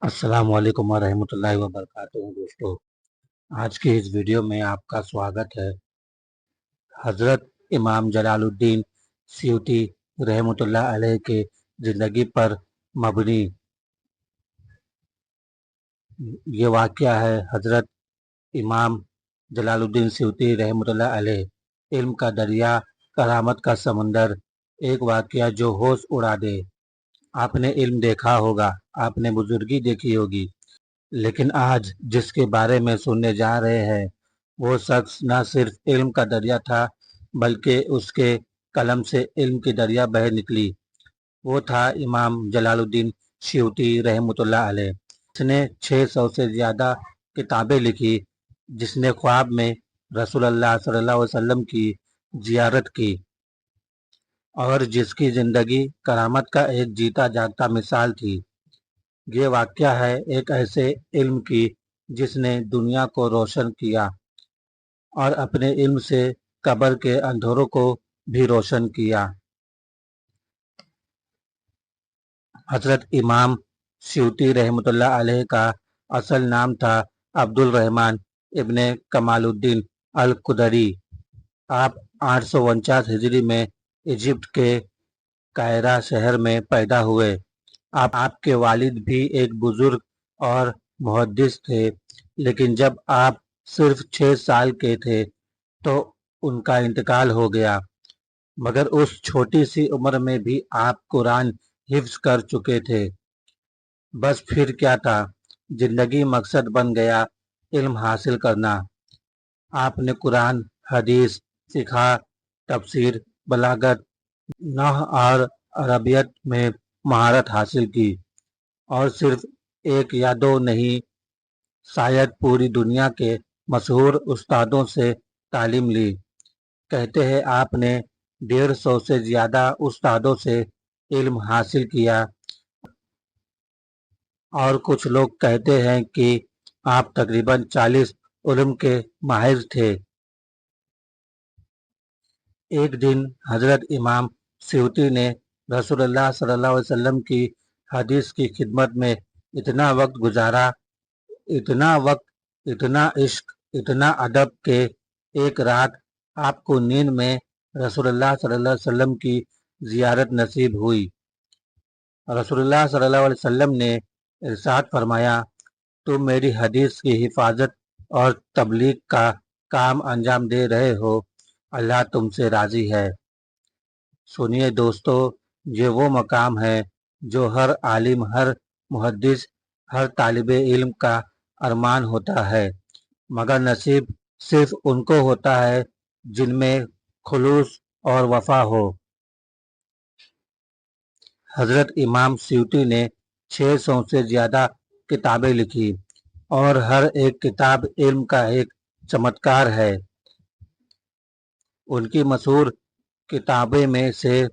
अस्सलाम वालेकुम वरहमतुल्लाहि वबरकातुहू। दोस्तों, आज की इस वीडियो में आपका स्वागत है। हज़रत इमाम जलालुद्दीन सियूती रहमतुल्लाह अलैह के ज़िंदगी पर मबनी ये वाक़या है। हज़रत इमाम जलालुद्दीन सियूती रहमतुल्लाह अलैह, इल्म का दरिया, करामत का समंदर, एक वाक़या जो होश उड़ा दे। आपने इल्म देखा होगा, आपने बुजुर्गी देखी होगी, लेकिन आज जिसके बारे में सुनने जा रहे हैं वो शख्स न सिर्फ इल्म का दरिया था, बल्कि उसके कलम से इल्म की दरिया बह निकली। वो था इमाम जलालुद्दीन सियूती रहमतुल्लाह अलैह। इसने 600 से ज़्यादा किताबें लिखी, जिसने ख्वाब में रसूलुल्लाह सल्लल्लाहु अलैहि वसल्लम की जियारत की और जिसकी ज़िंदगी करामत का एक जीता जागता मिसाल थी। ये वाक़या है एक ऐसे इल्म की जिसने दुनिया को रोशन किया और अपने इल्म से कब्र के अंधेरों को भी रोशन किया। हज़रत इमाम सियूती रहमतुल्लाह अलैह का असल नाम था अब्दुल रहमान इब्ने कमालुद्दीन अल कुदरी। आप 849 हिजरी में इजिप्ट के कायरा शहर में पैदा हुए। आपके वालिद भी एक बुजुर्ग और मुहद्दिस थे, लेकिन जब आप सिर्फ 6 साल के थे तो उनका इंतकाल हो गया। मगर उस छोटी सी उम्र में भी आप कुरान हिफ्ज कर चुके थे। बस फिर क्या था, जिंदगी मकसद बन गया इल्म हासिल करना। आपने कुरान, हदीस, फिक़ह, तफसीर, बलागत, नहव और अरबियत में महारत हासिल की और सिर्फ एक या दो नहीं, शायद पूरी दुनिया के मशहूर उस्तादों से तालीम ली। कहते हैं आपने 150 से ज़्यादा उस्तादों से इल्म हासिल किया और कुछ लोग कहते हैं कि आप तकरीबन 40 उल्म के माहिर थे। एक दिन हज़रत इमाम सियूती ने रसूलुल्लाह सल्लल्लाहु अलैहि वसल्लम की हदीस की खिदमत में इतना वक्त गुजारा, इतना वक्त, इतना इश्क, इतना अदब के एक रात आपको नींद में रसूलुल्लाह सल्लल्लाहु अलैहि वसल्लम की ज़ियारत नसीब हुई। रसूलुल्लाह सल्लल्लाहु अलैहि वसल्लम ने इरशाद फरमाया, तुम मेरी हदीस की हिफाजत और तबलीग का काम अंजाम दे रहे हो, अल्लाह तुमसे राज़ी है। सुनिए दोस्तों, ये वो मकाम है जो हर आलिम, हर मुहद्दिस, हर तालिबे इल्म का अरमान होता है, मगर नसीब सिर्फ उनको होता है जिनमें खुलूस और वफा हो। हज़रत इमाम सियूती ने 600 से ज़्यादा किताबें लिखी और हर एक किताब इल्म का एक चमत्कार है। उनकी मशहूर किताबें में से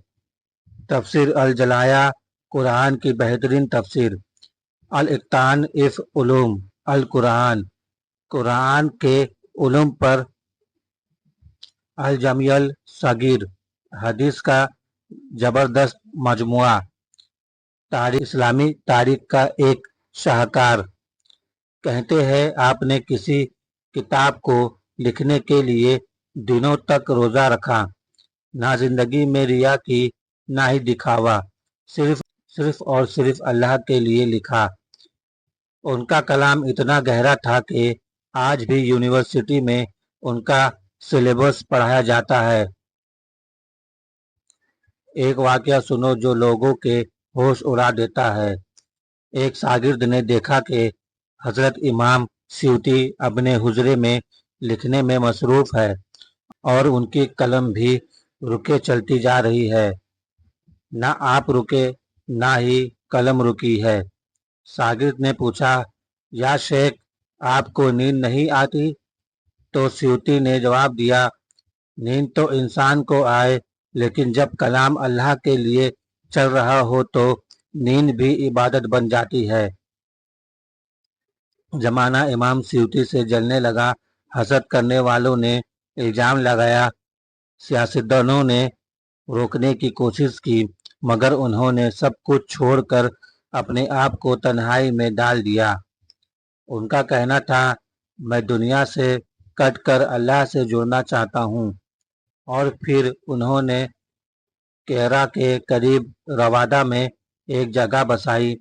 तफसीर अल जलाया, कुरान की बेहतरीन तफसीर, अल इत्कान इफ उलूम अल कुरान, कुरान के उलूम पर अल जमियल सगीर, हदीस का जबरदस्त मजमुआ, इस्लामी तारीख का एक शाहकार। कहते हैं आपने किसी किताब को लिखने के लिए दिनों तक रोज़ा रखा, ना जिंदगी में रिया की, ना ही दिखावा, सिर्फ और सिर्फ अल्लाह के लिए लिखा। उनका कलाम इतना गहरा था कि आज भी यूनिवर्सिटी में उनका सिलेबस पढ़ाया जाता है। एक वाकया सुनो जो लोगों के होश उड़ा देता है। एक शागिर्द ने देखा कि हज़रत इमाम सियूती अपने हुजरे में लिखने में मसरूफ़ है और उनकी कलम भी रुके चलती जा रही है। ना आप रुके, ना ही कलम रुकी है। शागिर्द ने पूछा, या शेख, आपको नींद नहीं आती? तो सियूती ने जवाब दिया, नींद तो इंसान को आए, लेकिन जब कलाम अल्लाह के लिए चल रहा हो तो नींद भी इबादत बन जाती है। जमाना इमाम सियूती से जलने लगा। हसद करने वालों ने इल्ज़ाम लगाया, सियासतदानों ने रोकने की कोशिश की, मगर उन्होंने सब कुछ छोड़कर अपने आप को तन्हाई में डाल दिया। उनका कहना था, मैं दुनिया से कट कर अल्लाह से जुड़ना चाहता हूँ। और फिर उन्होंने केरा के करीब रवादा में एक जगह बसाई।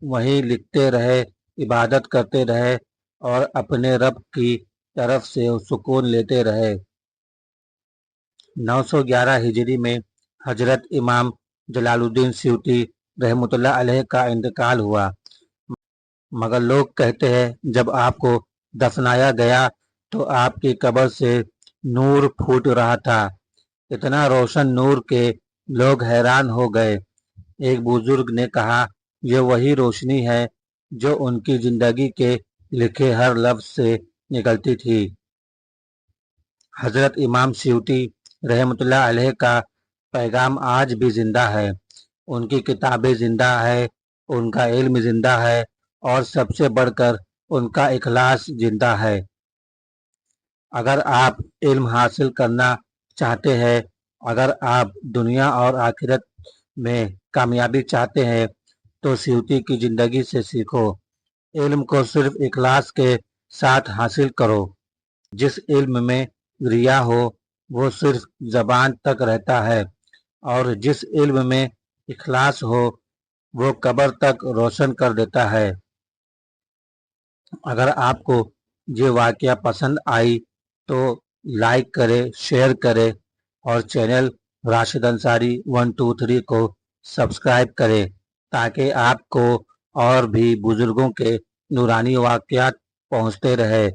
वहीं लिखते रहे, इबादत करते रहे और अपने रब की तरफ से सुकून लेते रहे। 911 हिजरी में हजरत इमाम जलालुद्दीन स्यूती रहमतुल्लाह अलैह का इंतकाल हुआ। मगर लोग कहते हैं जब आपको दफनाया गया तो आपकी कब्र से नूर फूट रहा था, इतना रोशन नूर के लोग हैरान हो गए। एक बुजुर्ग ने कहा, यह वही रोशनी है जो उनकी जिंदगी के लिखे हर लफ्ज से निकलती थी। हजरत इमाम स्यूती रहमतुल्लाह अलैह का पैगाम आज भी जिंदा है। उनकी किताबें जिंदा है, उनका इल्म जिंदा है और सबसे बढ़कर उनका इखलास जिंदा है। अगर आप इल्म हासिल करना चाहते हैं, अगर आप दुनिया और आखिरत में कामयाबी चाहते हैं तो स्यूती की जिंदगी से सीखो। इल्म को सिर्फ इखलास के साथ हासिल करो। जिस इल्म में रिया हो वो सिर्फ जबान तक रहता है, और जिस इल्म में इखलास हो वो कब्र तक रोशन कर देता है। अगर आपको ये वाकया पसंद आई तो लाइक करें, शेयर करें और चैनल राशिद अंसारी 123 को सब्सक्राइब करें ताकि आपको और भी बुजुर्गों के नूरानी वाकयात पहुँचते रहे।